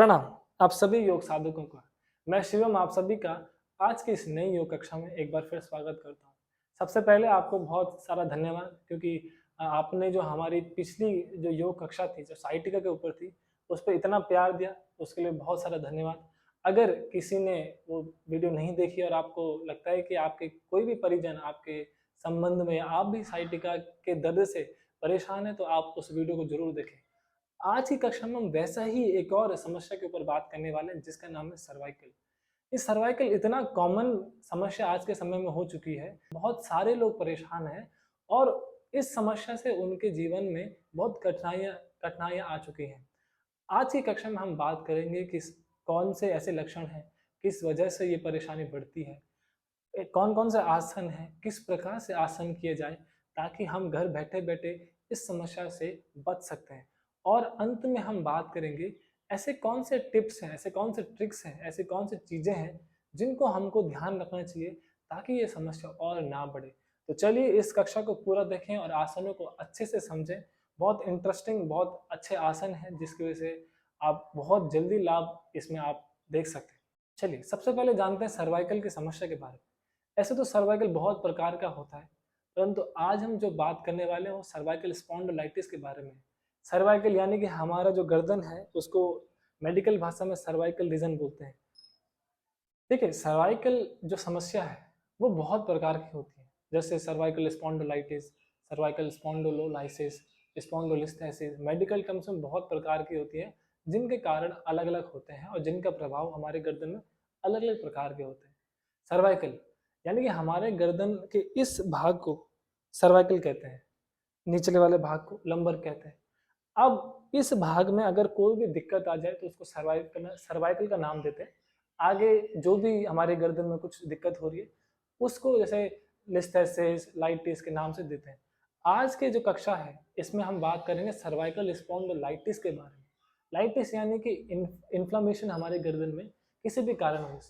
प्रणाम आप सभी योग साधकों का। मैं शिवम आप सभी का आज की इस नई योग कक्षा में एक बार फिर स्वागत करता हूँ। सबसे पहले आपको बहुत सारा धन्यवाद क्योंकि आपने जो हमारी पिछली जो योग कक्षा थी जो साइटिका के ऊपर थी उस पर इतना प्यार दिया, उसके लिए बहुत सारा धन्यवाद। अगर किसी ने वो वीडियो नहीं देखी और आपको लगता है कि आपके कोई भी परिजन आपके संबंध में आप भी साइटिका के दर्द से परेशान है तो आप उस वीडियो को जरूर देखें। आज की कक्षा में हम वैसा ही एक और समस्या के ऊपर बात करने वाले हैं जिसका नाम है सर्वाइकल। ये सर्वाइकल इतना कॉमन समस्या आज के समय में हो चुकी है, बहुत सारे लोग परेशान हैं और इस समस्या से उनके जीवन में बहुत कठिनाइयाँ कठिनाइयाँ आ चुकी हैं। आज की कक्षा में हम बात करेंगे कि कौन से ऐसे लक्षण हैं, किस वजह से ये परेशानी बढ़ती है, कौन कौन से आसन हैं, किस प्रकार से आसन किए जाए ताकि हम घर बैठे बैठे इस समस्या से बच सकते हैं। और अंत में हम बात करेंगे ऐसे कौन से टिप्स हैं, ऐसे कौन से ट्रिक्स हैं, ऐसे कौन से चीज़ें हैं जिनको हमको ध्यान रखना चाहिए ताकि ये समस्या और ना बढ़े। तो चलिए इस कक्षा को पूरा देखें और आसनों को अच्छे से समझें। बहुत इंटरेस्टिंग, बहुत अच्छे आसन हैं जिसकी वजह से आप बहुत जल्दी लाभ इसमें आप देख सकते हैं। चलिए सबसे पहले जानते हैं सर्वाइकल की समस्या के बारे में। ऐसे तो सर्वाइकल बहुत प्रकार का होता है, परंतु आज हम जो बात करने वाले हैं वो सर्वाइकल स्पॉन्डिलाइटिस के बारे में है। सर्वाइकल यानी कि हमारा जो गर्दन है उसको मेडिकल भाषा में सर्वाइकल रीजन बोलते हैं। देखिए सर्वाइकल जो समस्या है वो बहुत प्रकार की होती है, जैसे cervical spondylitis, cervical spondylolysis, spondylolisthesis. Medical terms में बहुत प्रकार की होती है जिनके कारण अलग अलग होते हैं और जिनका प्रभाव हमारे गर्दन में अलग अलग प्रकार के होते हैं। सर्वाइकल यानी कि हमारे गर्दन के इस भाग को सर्वाइकल कहते हैं, निचले वाले भाग को लंबर कहते हैं। अब इस भाग में अगर कोई भी दिक्कत आ जाए तो उसको सर्वाइकल सर्वाइकल का नाम देते हैं। आगे जो भी हमारे गर्दन में कुछ दिक्कत हो रही है उसको जैसे लिस्थेसिस, लाइटिस के नाम से देते हैं। आज के जो कक्षा है इसमें हम बात करेंगे सर्वाइकल स्पॉन्डिलाइटिस के बारे में। लाइटिस यानी कि इन्फ्लामेशन हमारे गर्दन में किसी भी कारण हो।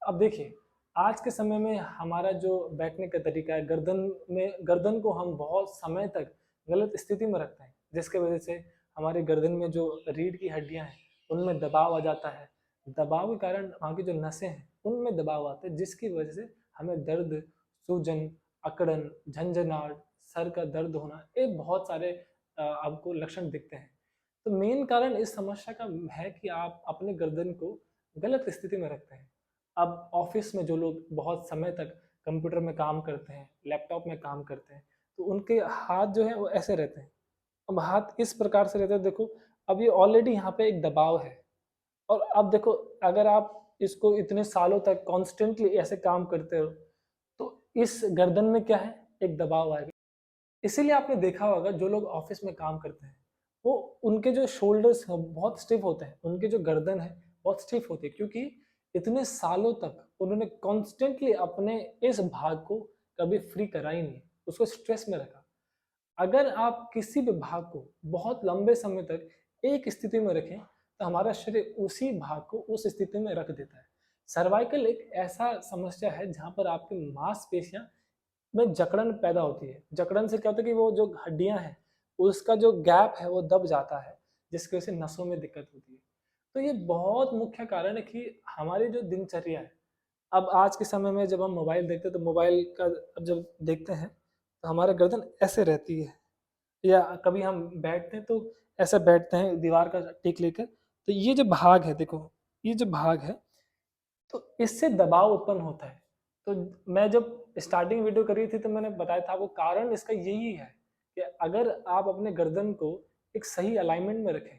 अब देखिए आज के समय में हमारा जो बैठने का तरीका है, गर्दन को हम बहुत समय तक गलत स्थिति में रखते हैं जिसके वजह से हमारे गर्दन में जो रीढ़ की हड्डियां हैं उनमें दबाव आ जाता है। दबाव के कारण वहाँ की जो नसें हैं उनमें दबाव आता है जिसकी वजह से हमें दर्द, सूजन, अकड़न, झंझनाहट, सर का दर्द होना, ये बहुत सारे आपको लक्षण दिखते हैं। तो मेन कारण इस समस्या का है कि आप अपने गर्दन को गलत स्थिति में रखते हैं। अब ऑफिस में जो लोग बहुत समय तक कंप्यूटर में काम करते हैं, लैपटॉप में काम करते हैं, तो उनके हाथ जो है वो ऐसे रहते हैं। अब हाथ इस प्रकार से रहते हैं, देखो अब ये ऑलरेडी यहाँ पे एक दबाव है। और अब देखो अगर आप इसको इतने सालों तक कॉन्स्टेंटली ऐसे काम करते हो तो इस गर्दन में क्या है, एक दबाव आएगा। इसीलिए आपने देखा होगा जो लोग ऑफिस में काम करते हैं वो उनके जो शोल्डर्स बहुत स्टिफ होते हैं, उनके जो गर्दन है बहुत स्टिफ होती है क्योंकि इतने सालों तक उन्होंने कॉन्स्टेंटली अपने इस भाग को कभी फ्री करा ही नहीं, उसको स्ट्रेस में रखा। अगर आप किसी भी भाग को बहुत लंबे समय तक एक स्थिति में रखें तो हमारा शरीर उसी भाग को उस स्थिति में रख देता है। सर्वाइकल एक ऐसा समस्या है जहाँ पर आपकी मांसपेशियां में जकड़न पैदा होती है। जकड़न से क्या होता है कि वो जो हड्डियां हैं उसका जो गैप है वो दब जाता है जिसकी वजह से नसों में दिक्कत होती है। तो ये बहुत मुख्य कारण है कि हमारी जो दिनचर्या है, अब आज के समय में जब हम मोबाइल देखते हैं तो मोबाइल का अब जब देखते हैं तो हमारा गर्दन ऐसे रहती है, या कभी हम बैठते हैं तो ऐसे बैठते हैं दीवार का टिक लेकर। तो ये जो भाग है, देखो ये जो भाग है तो इससे दबाव उत्पन्न होता है। तो मैं जब स्टार्टिंग वीडियो करी थी तो मैंने बताया था, वो कारण इसका यही है कि अगर आप अपने गर्दन को एक सही अलाइनमेंट में रखें,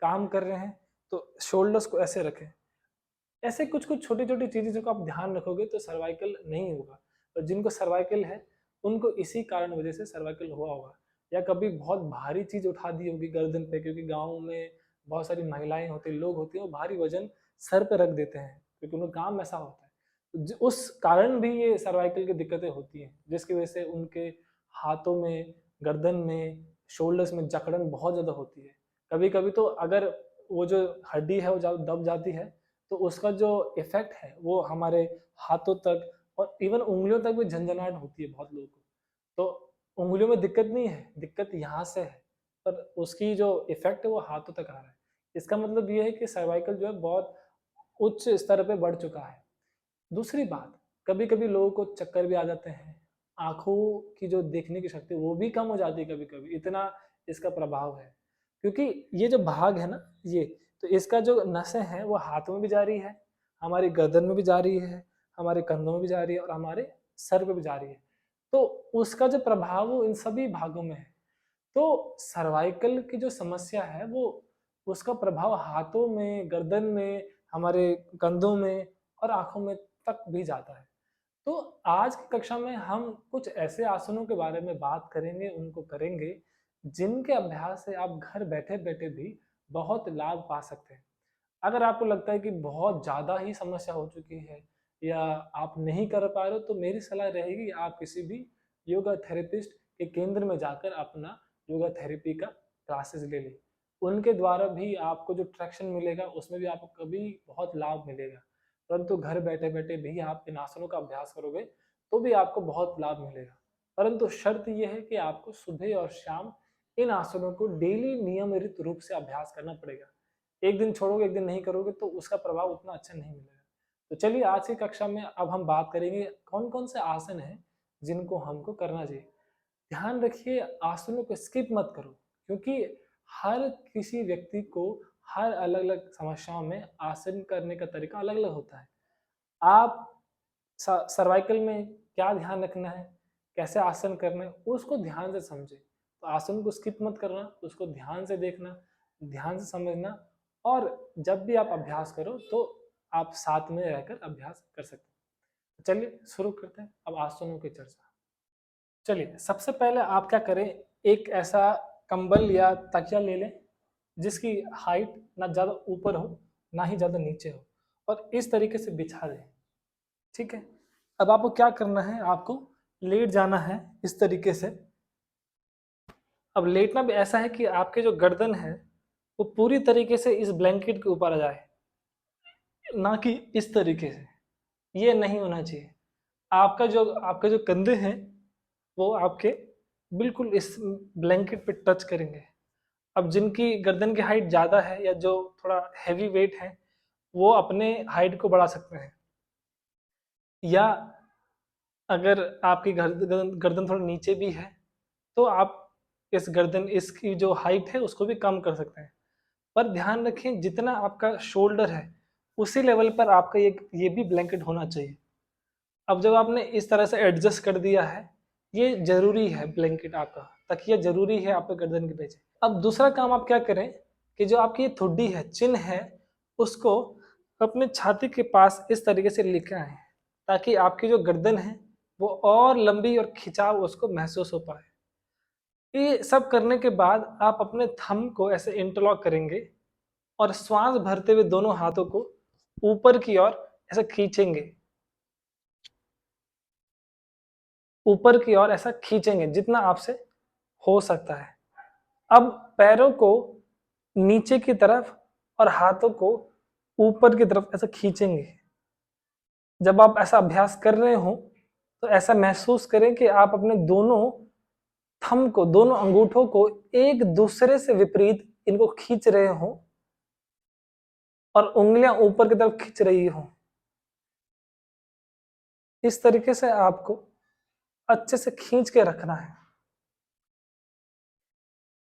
काम कर रहे हैं तो शोल्डर्स को ऐसे रखें, ऐसे कुछ कुछ छोटी छोटी चीजें जो आप ध्यान रखोगे तो सर्वाइकल नहीं होगा। और जिनको सर्वाइकल है उनको इसी कारण वजह से सर्वाइकल हुआ होगा, या कभी बहुत भारी चीज उठा दी होगी गर्दन पे, क्योंकि गाँव में बहुत सारी महिलाएं होती लोग होती हैं वो भारी वजन सर पे रख देते हैं क्योंकि उनका काम ऐसा होता है। तो उस कारण भी ये सर्वाइकल की दिक्कतें होती हैं जिसकी वजह से उनके हाथों में, गर्दन में, शोल्डर्स में जकड़न बहुत ज्यादा होती है। कभी कभी तो अगर वो जो हड्डी है वो दब जाती है तो उसका जो इफेक्ट है वो हमारे हाथों तक और इवन उंगलियों तक भी झंझनाहट होती है बहुत लोगों को। तो उंगलियों में दिक्कत नहीं है, दिक्कत यहाँ से है, पर उसकी जो इफेक्ट है वो हाथों तक आ रहा है। इसका मतलब ये है कि सर्वाइकल जो है बहुत उच्च स्तर पे बढ़ चुका है। दूसरी बात, कभी कभी लोगों को चक्कर भी आ जाते हैं, आंखों की जो देखने की शक्ति वो भी कम हो जाती है कभी कभी, इतना इसका प्रभाव है। क्योंकि ये जो भाग है ना, ये तो इसका जो नसें हैं वो हाथों में भी जा रही है, हमारी गर्दन में भी जा रही है, हमारे कंधों में भी जा रही है और हमारे सर पे भी जा रही है। तो उसका जो प्रभाव वो इन सभी भागों में है। तो सर्वाइकल की जो समस्या है वो उसका प्रभाव हाथों में, गर्दन में, हमारे कंधों में और आंखों में तक भी जाता है। तो आज की कक्षा में हम कुछ ऐसे आसनों के बारे में बात करेंगे, उनको करेंगे जिनके अभ्यास से आप घर बैठे बैठे भी बहुत लाभ पा सकते हैं। अगर आपको लगता है कि बहुत ज़्यादा ही समस्या हो चुकी है या आप नहीं कर पा रहे हो, तो मेरी सलाह रहेगी आप किसी भी योगा थेरेपिस्ट के केंद्र में जाकर अपना योगा थेरेपी का क्लासेस ले लें। उनके द्वारा भी आपको जो ट्रैक्शन मिलेगा उसमें भी आपको कभी बहुत लाभ मिलेगा। परंतु घर बैठे बैठे भी आप इन आसनों का अभ्यास करोगे तो भी आपको बहुत लाभ मिलेगा। परंतु शर्त यह है कि आपको सुबह और शाम इन आसनों को डेली नियमित रूप से अभ्यास करना पड़ेगा। एक दिन छोड़ोगे, एक दिन नहीं करोगे तो उसका प्रभाव उतना अच्छा नहीं मिलेगा। तो चलिए आज की कक्षा में अब हम बात करेंगे कौन कौन से आसन हैं जिनको हमको करना चाहिए। ध्यान रखिए, आसनों को स्किप मत करो, क्योंकि हर किसी व्यक्ति को हर अलग अलग समस्याओं में आसन करने का तरीका अलग अलग होता है। आप सर्वाइकल में क्या ध्यान रखना है, कैसे आसन करना है, उसको ध्यान से समझे। तो आसन को स्किप मत करना, उसको ध्यान से देखना, ध्यान से समझना, और जब भी आप अभ्यास करो तो आप साथ में रहकर अभ्यास कर सकते हैं। चलिए शुरू करते हैं अब आसनों की चर्चा। चलिए सबसे पहले आप क्या करें, एक ऐसा कंबल या तकिया ले लें जिसकी हाइट ना ज़्यादा ऊपर हो ना ही ज़्यादा नीचे हो, और इस तरीके से बिछा दें। ठीक है, अब आपको क्या करना है, आपको लेट जाना है इस तरीके से। अब लेटना भी ऐसा है कि आपके जो गर्दन है वो पूरी तरीके से इस ब्लैंकेट के ऊपर आ जाए, ना कि इस तरीके से। ये नहीं होना चाहिए। आपके जो कंधे हैं वो आपके बिल्कुल इस ब्लैंकेट पे टच करेंगे। अब जिनकी गर्दन की हाइट ज़्यादा है या जो थोड़ा हैवी वेट है वो अपने हाइट को बढ़ा सकते हैं, या अगर आपकी गर्दन थोड़ा नीचे भी है तो आप इसकी जो हाइट है उसको भी कम कर सकते हैं। पर ध्यान रखें जितना आपका शोल्डर है उसी लेवल पर आपका ये भी ब्लैंकेट होना चाहिए। अब जब आपने इस तरह से एडजस्ट कर दिया है, ये जरूरी है, ब्लैंकेट आपका तकिया जरूरी है आपके गर्दन के पीछे। अब दूसरा काम आप क्या करें कि जो आपकी ये ठुड्डी है, चिन्ह है, उसको अपने छाती के पास इस तरीके से लेके आए, ताकि आपकी जो गर्दन है वो और लंबी और खिंचाव उसको महसूस हो पाए। ये सब करने के बाद आप अपने थंब को ऐसे इंटरलॉक करेंगे और श्वास भरते हुए दोनों हाथों को ऊपर की ओर ऐसा खींचेंगे, ऊपर की ओर ऐसा खींचेंगे जितना आपसे हो सकता है। अब पैरों को नीचे की तरफ और हाथों को ऊपर की तरफ ऐसा खींचेंगे। जब आप ऐसा अभ्यास कर रहे हो तो ऐसा महसूस करें कि आप अपने दोनों थंब को, दोनों अंगूठों को एक दूसरे से विपरीत इनको खींच रहे हो और उंगलियां ऊपर की तरफ खींच रही हो। इस तरीके से आपको अच्छे से खींच के रखना है।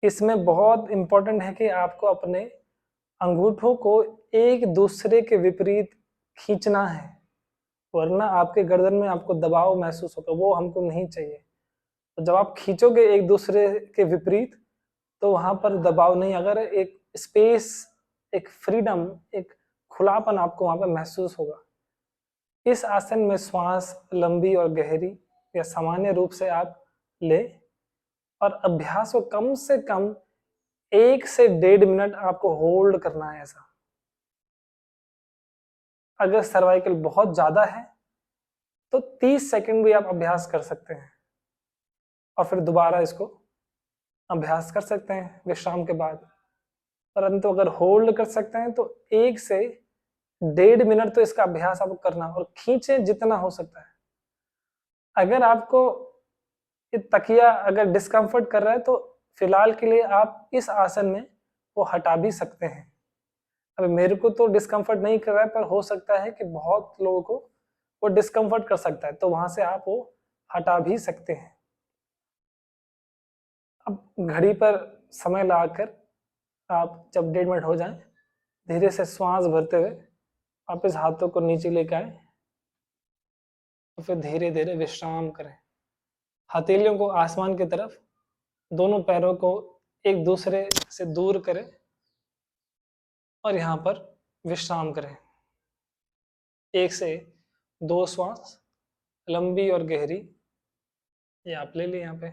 इसमें बहुत इंपॉर्टेंट है कि आपको अपने अंगूठों को एक दूसरे के विपरीत खींचना है, वरना आपके गर्दन में आपको दबाव महसूस होगा, वो हमको नहीं चाहिए। तो जब आप खींचोगे एक दूसरे के विपरीत तो वहां पर दबाव नहीं, अगर एक स्पेस, एक फ्रीडम, एक खुलापन आपको वहां पर महसूस होगा। इस आसन में श्वास लंबी और गहरी या सामान्य रूप से आप ले, और अभ्यास को कम से कम 1 से 1.5 मिनट आपको होल्ड करना है ऐसा। अगर सर्वाइकल बहुत ज्यादा है तो 30 सेकंड भी आप अभ्यास कर सकते हैं और फिर दोबारा इसको अभ्यास कर सकते हैं विश्राम के बाद। परंतु अगर होल्ड कर सकते हैं तो 1 से 1.5 मिनट तो इसका अभ्यास आपको करना, और खींचे जितना हो सकता है। अगर आपको ये तकिया अगर डिस्कम्फर्ट कर रहा है तो फिलहाल के लिए आप इस आसन में वो हटा भी सकते हैं। अब मेरे को तो डिस्कम्फर्ट नहीं कर रहा है, पर हो सकता है कि बहुत लोगों को वो डिस्कम्फर्ट कर सकता है, तो वहां से आप वो हटा भी सकते हैं। अब घड़ी पर समय लगाकर आप जब 1.5 मिनट हो जाए, धीरे से श्वास भरते हुए वापस हाथों को नीचे लेकर आए और फिर धीरे धीरे विश्राम करें। हथेलियों को आसमान की तरफ, दोनों पैरों को एक दूसरे से दूर करें और यहाँ पर विश्राम करें। 1 से 2 श्वास लंबी और गहरी ये आप ले ली यहाँ पे।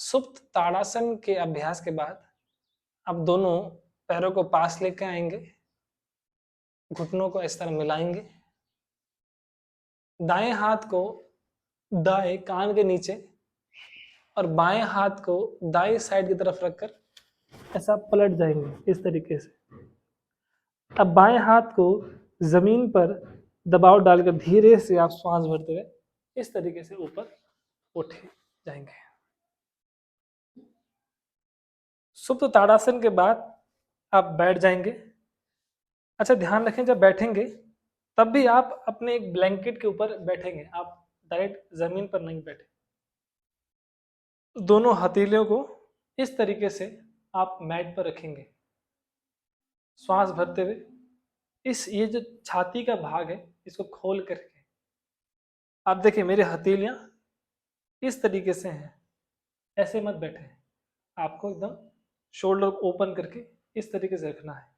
सुप्त ताड़ासन के अभ्यास के बाद आप दोनों पैरों को पास लेकर आएंगे, घुटनों को इस तरह मिलाएंगे, दाएं हाथ को दाएं कान के नीचे और बाएं हाथ को दाएं साइड की तरफ रखकर ऐसा पलट जाएंगे इस तरीके से। अब बाएं हाथ को जमीन पर दबाव डालकर धीरे से आप श्वास भरते हुए इस तरीके से ऊपर उठे जाएंगे। सुप्त ताड़ासन के बाद आप बैठ जाएंगे। अच्छा, ध्यान रखें जब बैठेंगे तब भी आप अपने एक ब्लैंकेट के ऊपर बैठेंगे, आप डायरेक्ट जमीन पर नहीं बैठे। दोनों हथेलियों को इस तरीके से आप मैट पर रखेंगे, श्वास भरते हुए ये जो छाती का भाग है इसको खोल करके आप देखिए मेरे हथेलियां इस तरीके से हैं, ऐसे मत बैठे, आपको एकदम शोल्डर ओपन करके इस तरीके से रखना है।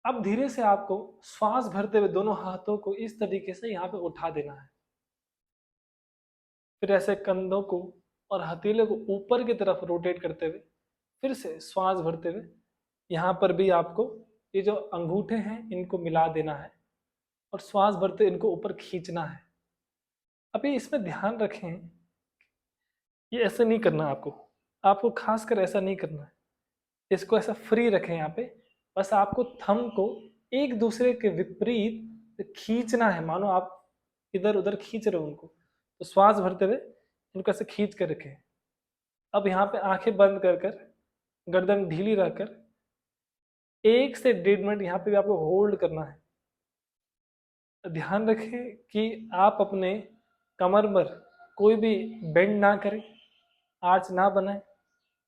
अब धीरे से आपको श्वास भरते हुए दोनों हाथों को इस तरीके से यहाँ पे उठा देना है। फिर ऐसे कंधों को और हथेलियों को ऊपर की तरफ रोटेट करते हुए फिर से श्वास भरते हुए यहाँ पर भी आपको ये जो अंगूठे हैं इनको मिला देना है और श्वास भरते इनको ऊपर खींचना है। अभी इसमें ध्यान रखें, ये ऐसे नहीं करना, आपको खासकर ऐसा नहीं करना है, इसको ऐसा फ्री रखें यहाँ पे। बस आपको थंब को एक दूसरे के विपरीत खींचना है, मानो आप इधर उधर खींच रहे हो उनको, तो श्वास भरते हुए इनको ऐसे खींच कर रखें। अब यहाँ पे आंखें बंद कर कर गर्दन ढीली रखकर 1 से 1.5 मिनट यहाँ पे भी आपको होल्ड करना है। ध्यान रखें कि आप अपने कमर पर कोई भी बेंड ना करें, आर्च ना बनाएं,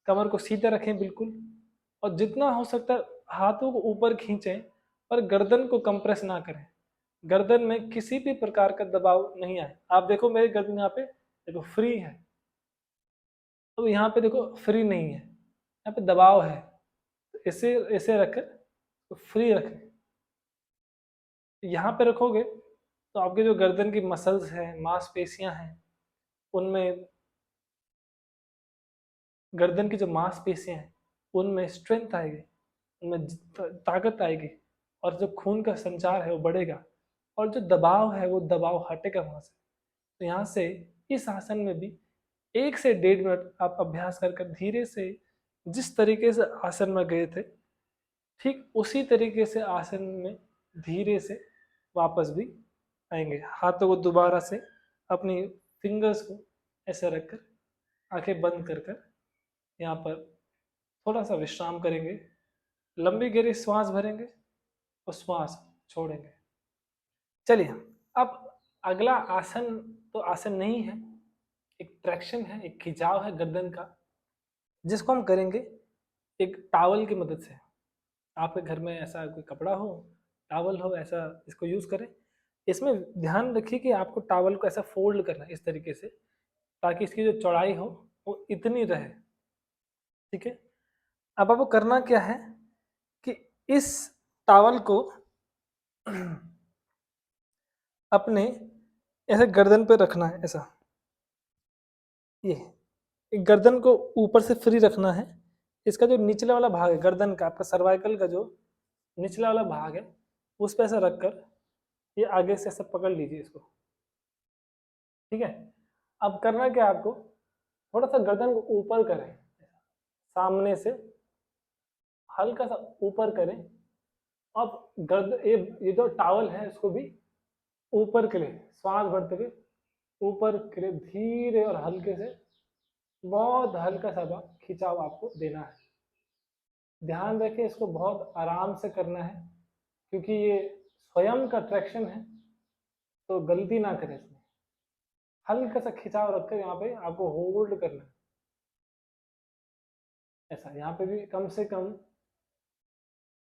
कमर को सीधा रखें बिल्कुल, और जितना हो सकता है हाथों को ऊपर खींचें पर गर्दन को कंप्रेस ना करें, गर्दन में किसी भी प्रकार का दबाव नहीं आए। आप देखो मेरी गर्दन यहाँ पे देखो फ्री है, तो यहाँ पे देखो फ्री नहीं है, यहाँ पे दबाव है, तो इसे रखकर तो फ्री रखें। यहाँ पे रखोगे तो आपके जो गर्दन की मसल्स हैं, मांसपेशियां हैं, उनमें गर्दन की जो मांसपेशियां हैं उनमें स्ट्रेंथ आएगी, उनमें ताकत आएगी और जो खून का संचार है वो बढ़ेगा और जो दबाव है वो दबाव हटेगा वहां से। तो यहाँ से इस आसन में भी 1 से 1.5 मिनट आप अभ्यास कर कर धीरे से जिस तरीके से आसन में गए थे ठीक उसी तरीके से आसन में धीरे से वापस भी आएंगे। हाथों को दोबारा से अपनी फिंगर्स को ऐसे रखकर आंखें बंद कर कर यहाँ पर थोड़ा सा विश्राम करेंगे, लंबी गहरी श्वास भरेंगे और श्वास छोड़ेंगे। चलिए, अब अगला आसन तो आसन नहीं है, एक ट्रैक्शन है, एक खिंचाव है गर्दन का, जिसको हम करेंगे एक टावल की मदद से। आपके घर में ऐसा कोई कपड़ा हो, टावल हो, ऐसा इसको यूज करें। इसमें ध्यान रखिए कि आपको टावल को ऐसा फोल्ड करना है इस तरीके से ताकि इसकी जो चौड़ाई हो वो इतनी रहे, ठीक है। अब आपको करना क्या है कि इस टावल को अपने ऐसे गर्दन पे रखना है, ऐसा ये गर्दन को ऊपर से फ्री रखना है। इसका जो निचला वाला भाग है गर्दन का, आपका सर्वाइकल का जो निचला वाला भाग है उस पर ऐसा रखकर ये आगे से ऐसा पकड़ लीजिए इसको, ठीक है। अब करना क्या आपको, थोड़ा सा गर्दन को ऊपर करें, सामने से हल्का सा ऊपर करें। अब ये जो टावल है इसको भी ऊपर के लिए श्वास भरते हुए ऊपर करे, धीरे और हल्के से, बहुत हल्का सा खिंचाव आपको देना है। ध्यान रखें, इसको बहुत आराम से करना है क्योंकि ये स्वयं का ट्रैक्शन है, तो गलती ना करें इसमें। हल्का सा खिंचाव रखकर यहाँ पे आपको होल्ड करना है। ऐसा यहाँ पे भी कम से कम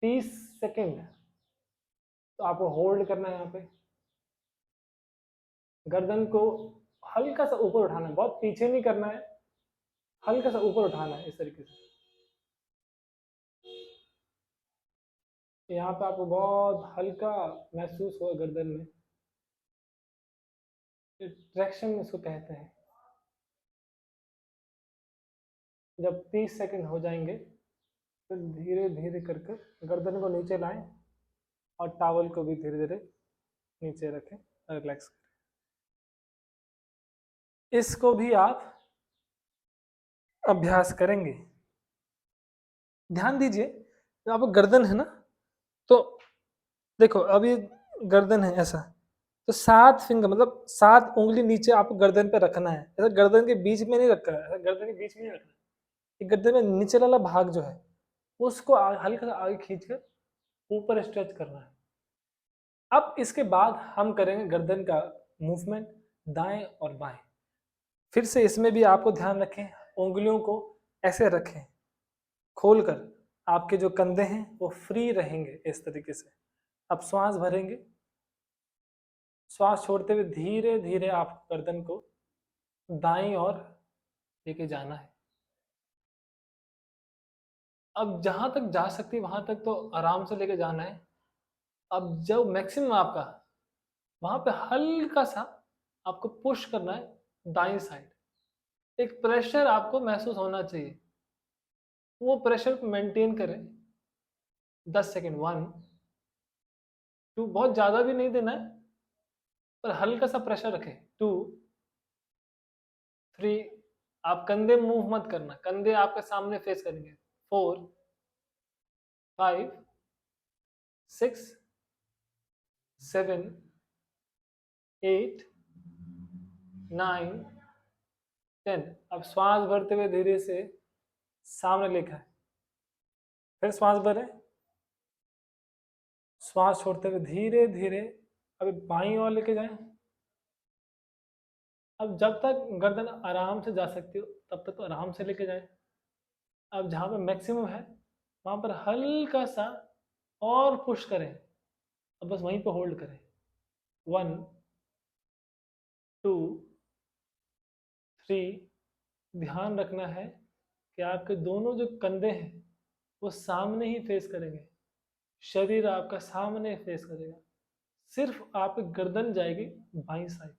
30 सेकेंड तो आपको होल्ड करना है। यहाँ पे गर्दन को हल्का सा ऊपर उठाना है, बहुत पीछे नहीं करना है, हल्का सा ऊपर उठाना है इस तरीके से। यहाँ पे आपको बहुत हल्का महसूस होगा गर्दन में, ट्रैक्शन इसको कहते हैं। जब 30 सेकंड हो जाएंगे फिर धीरे धीरे कर कर गर्दन को नीचे लाएं और टॉवल को भी धीरे धीरे नीचे रखें, रिलैक्स करें। इसको भी आप अभ्यास करेंगे। ध्यान दीजिए, जब आपको गर्दन है ना, तो देखो अब ये गर्दन है ऐसा, तो 7 फिंगर मतलब 7 उंगली नीचे आपको गर्दन पे रखना है। ऐसा गर्दन के बीच में नहीं रखना है, ऐसा गर्दन के बीच में नहीं रखना है। ये गर्दन में नीचे वाला भाग जो है उसको हल्का सा आगे खींच कर ऊपर स्ट्रेच करना है। अब इसके बाद हम करेंगे गर्दन का मूवमेंट दाएं और बाएं। फिर से इसमें भी आपको ध्यान रखें, उंगलियों को ऐसे रखें खोलकर, आपके जो कंधे हैं वो फ्री रहेंगे इस तरीके से। अब श्वास भरेंगे, श्वास छोड़ते हुए धीरे धीरे आप गर्दन को दाईं ओर लेके जाना है। अब जहां तक जा सकती वहां तक तो आराम से लेके जाना है। अब जब मैक्सिमम आपका वहां पे हल्का सा आपको पुश करना है दाईं साइड। एक प्रेशर आपको महसूस होना चाहिए, वो प्रेशर को मेंटेन करें 10 सेकेंड। 1 2, बहुत ज्यादा भी नहीं देना है पर हल्का सा प्रेशर रखें। 2 3, आप कंधे मूव मत करना, कंधे आपके सामने फेस करेंगे। 4 5 6 7 8 9 10। अब श्वास भरते हुए धीरे से सामने लेकर फिर श्वास भरें, श्वास छोड़ते हुए धीरे धीरे अभी बाईं ओर लेके जाएं। अब जब तक गर्दन आराम से जा सकती हो तब तक तो आराम से लेके जाएं। अब जहाँ पे मैक्सिमम है वहाँ पर हल्का सा और पुश करें, अब बस वहीं पे होल्ड करें। 1 2 3। ध्यान रखना है कि आपके दोनों जो कंधे हैं वो सामने ही फेस करेंगे, शरीर आपका सामने फेस करेगा, सिर्फ आपकी गर्दन जाएगी बाईं साइड।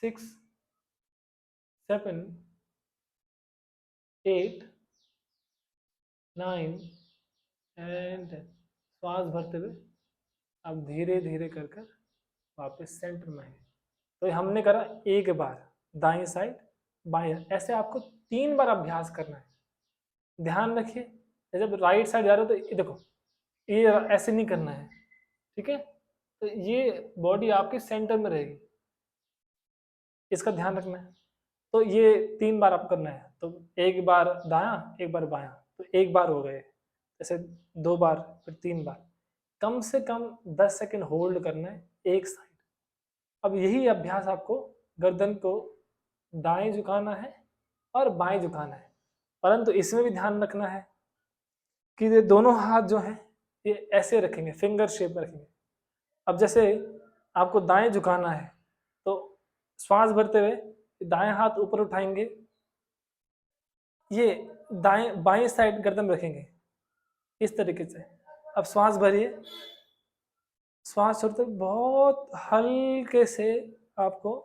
6 7 8 9 एंड 10। श्वास भरते हुए आप धीरे धीरे कर कर वापस सेंटर में आए। तो ये हमने करा एक बार दाएं साइड बाएं, ऐसे आपको 3 बार अभ्यास करना है। ध्यान रखिए, जब राइट साइड जा रहे हो तो ये देखो, ये ऐसे नहीं करना है, ठीक है? तो ये बॉडी आपके सेंटर में रहेगी, इसका ध्यान रखना है। तो ये 3 बार आप करना है, तो एक बार दायां एक बार बायां, तो एक बार हो गए, जैसे 2 बार फिर 3 बार, कम से कम 10 सेकंड होल्ड करना है एक साइड। अब यही अभ्यास आपको गर्दन को दाएं झुकाना है और बाएं झुकाना है, परंतु इसमें भी ध्यान रखना है कि ये दोनों हाथ जो हैं ये ऐसे रखेंगे, फिंगर शेप में रखेंगे। अब जैसे आपको दाएं झुकाना है तो श्वास भरते हुए दाएं हाथ ऊपर उठाएंगे, ये दाएं बाएं साइड गर्दन रखेंगे इस तरीके से। अब श्वास भरिए, श्वास छोड़ते बहुत हल्के से आपको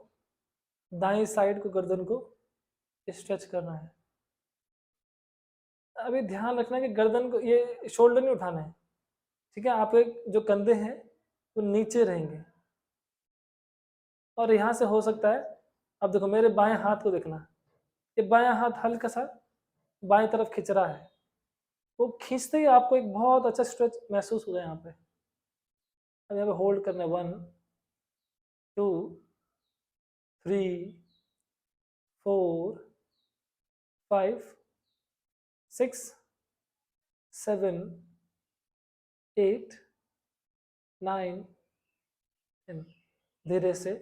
दाएं साइड को गर्दन को स्ट्रेच करना है। अभी ध्यान रखना है कि गर्दन को ये शोल्डर नहीं उठाना है, ठीक है? आपके जो कंधे हैं वो नीचे रहेंगे और यहाँ से हो सकता है, अब देखो मेरे बाएं हाथ को देखना, ये बायां हाथ हल्का सा बाएं तरफ खिंच रहा है, वो खींचते ही आपको एक बहुत अच्छा स्ट्रेच महसूस होगा यहाँ पे। अब यहाँ पे होल्ड करना है। 1 2 3 4 5 6 7 8 9 10। धीरे से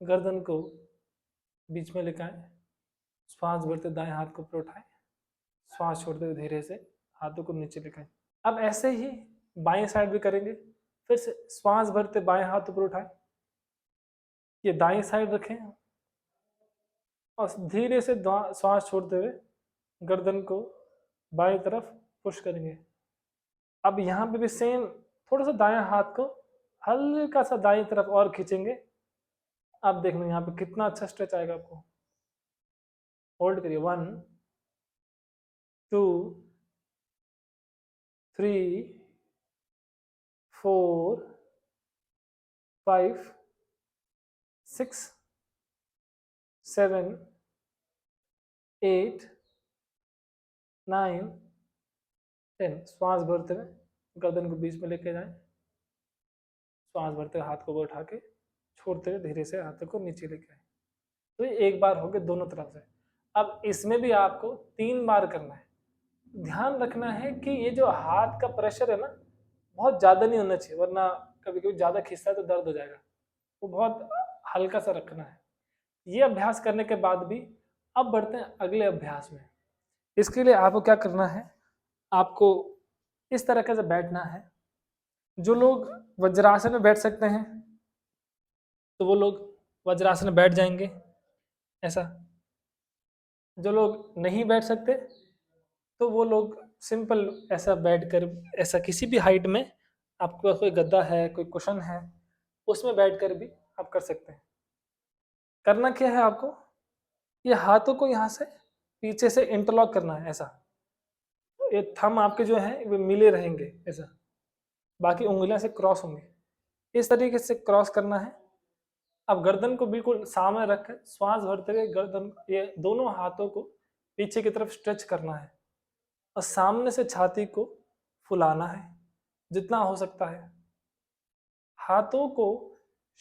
गर्दन को बीच में लेकर आए, श्वास भरते दाएं हाथ को ऊपर उठाएं, श्वास छोड़ते हुए धीरे से हाथों को नीचे लेकर आए। अब ऐसे ही बाएं साइड भी करेंगे। फिर से श्वास भरते बाएं हाथ ऊपर उठाएं, ये दाएं साइड रखें और धीरे से श्वास छोड़ते हुए गर्दन को बाएं तरफ पुश करेंगे। अब यहाँ पे भी सेम थोड़ा सा दाएं हाथ को हल्का सा दाएं तरफ और खींचेंगे। आप देख लो यहाँ पे कितना अच्छा स्ट्रेच आएगा आपको। होल्ड करिए, 1 2 3 4 5 6 7 8 9 10। श्वास भरते हुए गर्दन को बीच में लेके जाएं, श्वास भरते हुए हाथ को ऊपर उठा के छोड़ते हुए धीरे से हाथों को नीचे लेके आए। तो ये एक बार हो गए दोनों तरफ से। अब इसमें भी आपको 3 बार करना है। ध्यान रखना है कि ये जो हाथ का प्रेशर है ना, बहुत ज़्यादा नहीं होना चाहिए, वरना कभी कभी ज़्यादा खींचता है तो दर्द हो जाएगा। वो बहुत हल्का सा रखना है। ये अभ्यास करने के बाद भी अब बढ़ते हैं अगले अभ्यास में। इसके लिए आपको क्या करना है, आपको इस तरह से बैठना है। जो लोग वज्रासन में बैठ सकते हैं तो वो लोग वज्रासन में बैठ जाएंगे ऐसा। जो लोग नहीं बैठ सकते तो वो लोग सिंपल ऐसा बैठकर, ऐसा किसी भी हाइट में, आपके पास कोई गद्दा है, कोई कुशन है, उसमें बैठकर भी आप कर सकते हैं। करना क्या है आपको, ये हाथों को यहाँ से पीछे से इंटरलॉक करना है ऐसा। ये थंब आपके जो हैं वे मिले रहेंगे ऐसा, बाकी उंगलियां से क्रॉस होंगे, इस तरीके से क्रॉस करना है। अब गर्दन को बिल्कुल सामने रखकर श्वास भरते हुए गर्दन, ये दोनों हाथों को पीछे की तरफ स्ट्रेच करना है और सामने से छाती को फुलाना है जितना हो सकता है। हाथों को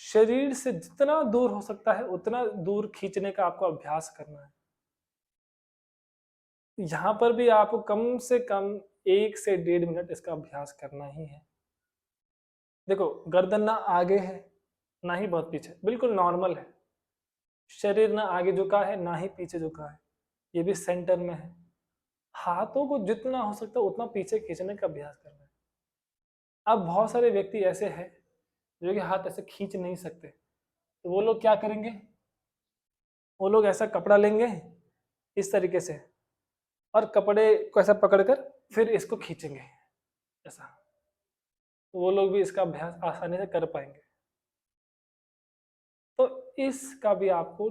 शरीर से जितना दूर हो सकता है उतना दूर खींचने का आपको अभ्यास करना है। यहाँ पर भी आपको कम से कम 1 से 1.5 मिनट इसका अभ्यास करना ही है। देखो, गर्दन ना आगे है ना ही बहुत पीछे, बिल्कुल नॉर्मल है। शरीर ना आगे झुका है ना ही पीछे झुका है, ये भी सेंटर में है। हाथों को जितना हो सकता है उतना पीछे खींचने का अभ्यास करना है। अब बहुत सारे व्यक्ति ऐसे हैं जो कि हाथ ऐसे खींच नहीं सकते, तो वो लोग क्या करेंगे, वो लोग ऐसा कपड़ा लेंगे इस तरीके से और कपड़े को ऐसा पकड़कर फिर इसको खींचेंगे ऐसा। तो वो लोग भी इसका अभ्यास आसानी से कर पाएंगे। तो इसका भी आपको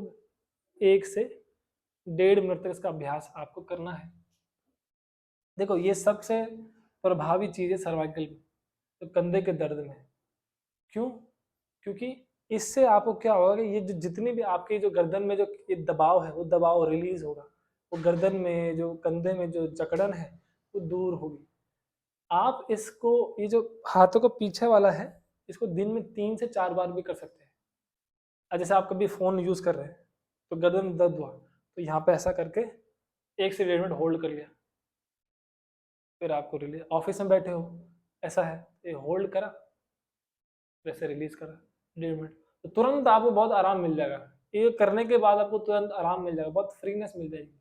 1 से 1.5 मिनट तक इसका अभ्यास आपको करना है। देखो, ये सबसे प्रभावी चीज है सर्वाइकल में, तो कंधे के दर्द में। क्यों? क्योंकि इससे आपको क्या होगा कि ये जो जितनी भी आपकी जो गर्दन में जो ये दबाव है वो दबाव रिलीज होगा, वो गर्दन में जो कंधे में जो जकड़न है वो दूर होगी। आप इसको, ये जो हाथों को पीछे वाला है, इसको दिन में 3 से 4 बार भी कर सकते हैं। जैसे आप कभी फोन यूज कर रहे हैं तो गर्दन में दर्द हुआ तो यहाँ पे ऐसा करके 1 से 1.5 मिनट होल्ड कर लिया, फिर आपको रिलीज। ऑफिस में बैठे हो, ऐसा है, ये होल्ड करा, वैसे रिलीज करा 1.5 मिनट, तो तुरंत आपको बहुत आराम मिल जाएगा। ये करने के बाद आपको तुरंत आराम मिल जाएगा, बहुत फ्रीनेस मिल जाएगी।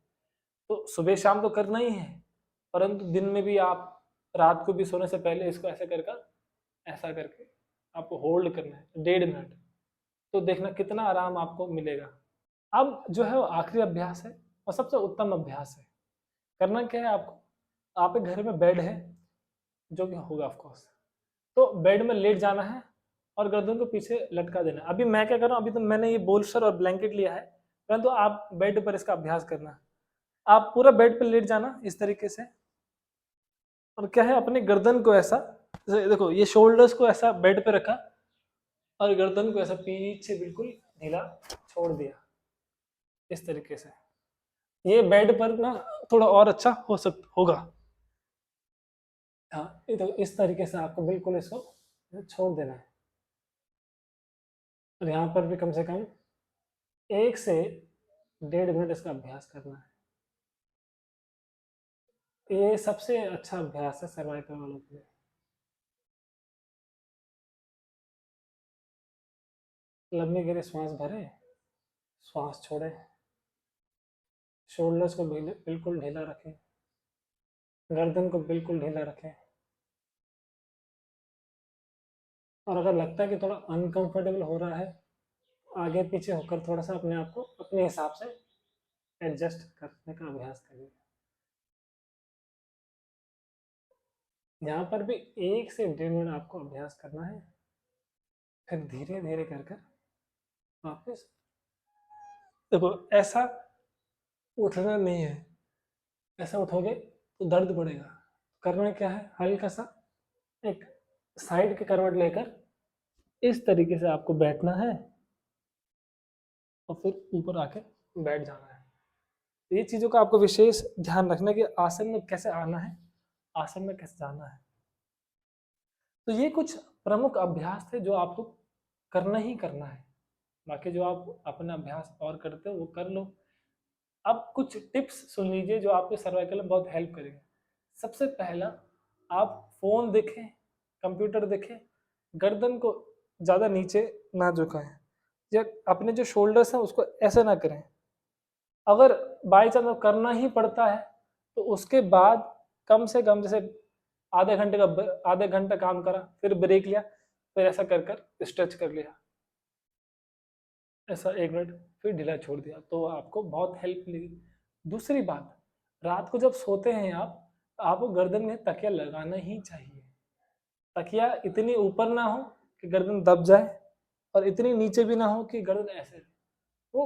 तो सुबह शाम तो करना ही है, परंतु दिन में भी आप रात को भी सोने से पहले इसको ऐसा ऐसा करके आपको होल्ड करना है 1.5 मिनट, तो देखना कितना आराम आपको मिलेगा। अब जो है वो आखिरी अभ्यास है और सबसे उत्तम अभ्यास है। करना क्या है आपको, आपके घर में बेड है जो कि होगा ऑफकोर्स, तो बेड में लेट जाना है और गर्दन को पीछे लटका देना है। अभी मैं क्या कर रहा हूँ, अभी तो मैंने ये बोलस्टर और ब्लैंकेट लिया है, परंतु आप बेड पर इसका अभ्यास करना। आप पूरा बेड पर लेट जाना इस तरीके से, और क्या है, अपने गर्दन को ऐसा, देखो ये शोल्डर्स को ऐसा बेड पे रखा और गर्दन को ऐसा पीछे बिल्कुल ढीला छोड़ दिया इस तरीके से। ये बेड पर ना थोड़ा और अच्छा होगा। हाँ, तो इस तरीके से आपको बिल्कुल इसको छोड़ देना है। और यहाँ पर भी कम से कम 1 से 1.5 मिनट इसका अभ्यास करना है। ये सबसे अच्छा अभ्यास है सर्वाइकल वालों के लिए। लंबी गहरी श्वास भरें, श्वास छोड़ें, शोल्डर्स को बिल्कुल ढीला रखें, गर्दन को बिल्कुल ढीला रखें। और अगर लगता है कि थोड़ा अनकंफर्टेबल हो रहा है, आगे पीछे होकर थोड़ा सा अपने आप को अपने हिसाब से एडजस्ट करने का अभ्यास करिए। यहाँ पर भी 1 से 1.5 मिनट आपको अभ्यास करना है। फिर धीरे धीरे कर कर वापस देखो, ऐसा उठना नहीं है, ऐसा उठोगे तो दर्द बढ़ेगा। करना क्या है, हल्का सा एक साइड की करवट लेकर इस तरीके से आपको बैठना है और फिर ऊपर आके बैठ जाना है। ये चीज़ों का आपको विशेष ध्यान रखना है कि आसन में कैसे आना है, आसन में कैसे जाना है। तो ये कुछ प्रमुख अभ्यास थे जो आपको करना ही करना है। बाकी जो आप अपना अभ्यास और करते हो वो कर लो। अब कुछ टिप्स सुन लीजिए जो आपके सर्वाइकल में बहुत हेल्प करेंगे। सबसे पहला, आप फ़ोन देखें, कंप्यूटर देखें, गर्दन को ज़्यादा नीचे ना झुकाएं या अपने जो शोल्डर्स हैं उसको ऐसे ना करें। अगर बाई चांस करना ही पड़ता है तो उसके बाद कम से कम जैसे आधे घंटे काम करा, फिर ब्रेक लिया, फिर ऐसा कर कर स्ट्रेच कर लिया, ऐसा 1 मिनट, फिर ढीला छोड़ दिया, तो आपको बहुत हेल्प मिलेगी। दूसरी बात, रात को जब सोते हैं आप, तो आपको गर्दन में तकिया लगाना ही चाहिए। तकिया इतनी ऊपर ना हो कि गर्दन दब जाए और इतनी नीचे भी ना हो कि गर्दन ऐसे, वो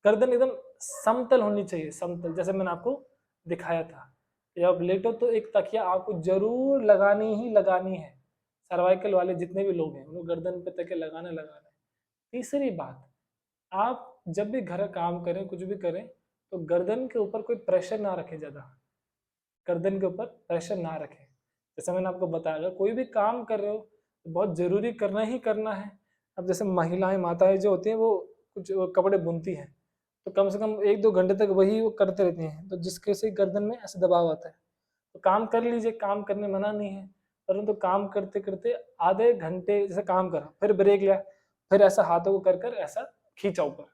गर्दन एकदम समतल होनी चाहिए, समतल, जैसे मैंने आपको दिखाया था। जब लेटो तो एक तकिया आपको जरूर लगानी ही लगानी है। सर्वाइकल वाले जितने भी लोग हैं उनको गर्दन पे तकिया लगाना लगाना है। तीसरी बात, आप जब भी घर का काम करें, कुछ भी करें, तो गर्दन के ऊपर कोई प्रेशर ना रखें ज़्यादा। गर्दन के ऊपर प्रेशर ना रखें। जैसे मैंने आपको बताया, अगर कोई भी काम कर रहे हो तो बहुत ज़रूरी करना ही करना है। अब जैसे महिलाएं, माताएं जो होती हैं वो कुछ वो कपड़े बुनती हैं, तो कम से कम 1-2 घंटे तक वही वो करते रहती हैं, तो जिसके से गर्दन में ऐसे दबाव आता है। तो काम कर लीजिए, काम करने मना नहीं है, परंतु काम करते करते आधे घंटे जैसे काम करा, फिर ब्रेक लिया, फिर ऐसा हाथों को कर कर ऐसा खींचा ऊपर,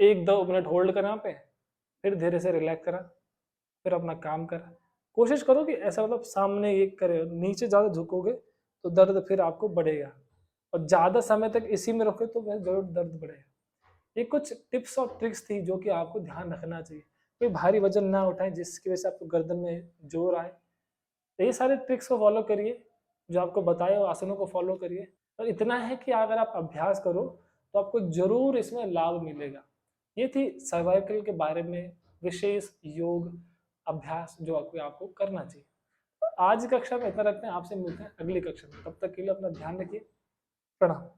1-2 मिनट होल्ड करा यहाँ पे, फिर धीरे से रिलैक्स करा, फिर अपना काम करा। कोशिश करो कि ऐसा मतलब सामने ये करे, नीचे ज़्यादा झुकोगे तो दर्द फिर आपको बढ़ेगा, और ज़्यादा समय तक इसी में रखोगे तो वह जरूर दर्द बढ़ेगा। ये कुछ टिप्स और ट्रिक्स थी जो कि आपको ध्यान रखना चाहिए। कोई भारी वजन ना उठाएं जिसकी वजह से आपको गर्दन में जोर आए। तो ये सारे ट्रिक्स को फॉलो करिए, जो आपको बताए वो आसनों को फॉलो करिए, और इतना है कि अगर आप अभ्यास करो तो आपको जरूर इसमें लाभ मिलेगा। ये थी सर्वाइकल के बारे में विशेष योग अभ्यास जो आपको आपको करना चाहिए। तो आज की कक्षा में इतना रखते हैं, आपसे मिलते हैं अगली कक्षा में। तब तक के लिए अपना ध्यान रखिए। प्रणाम।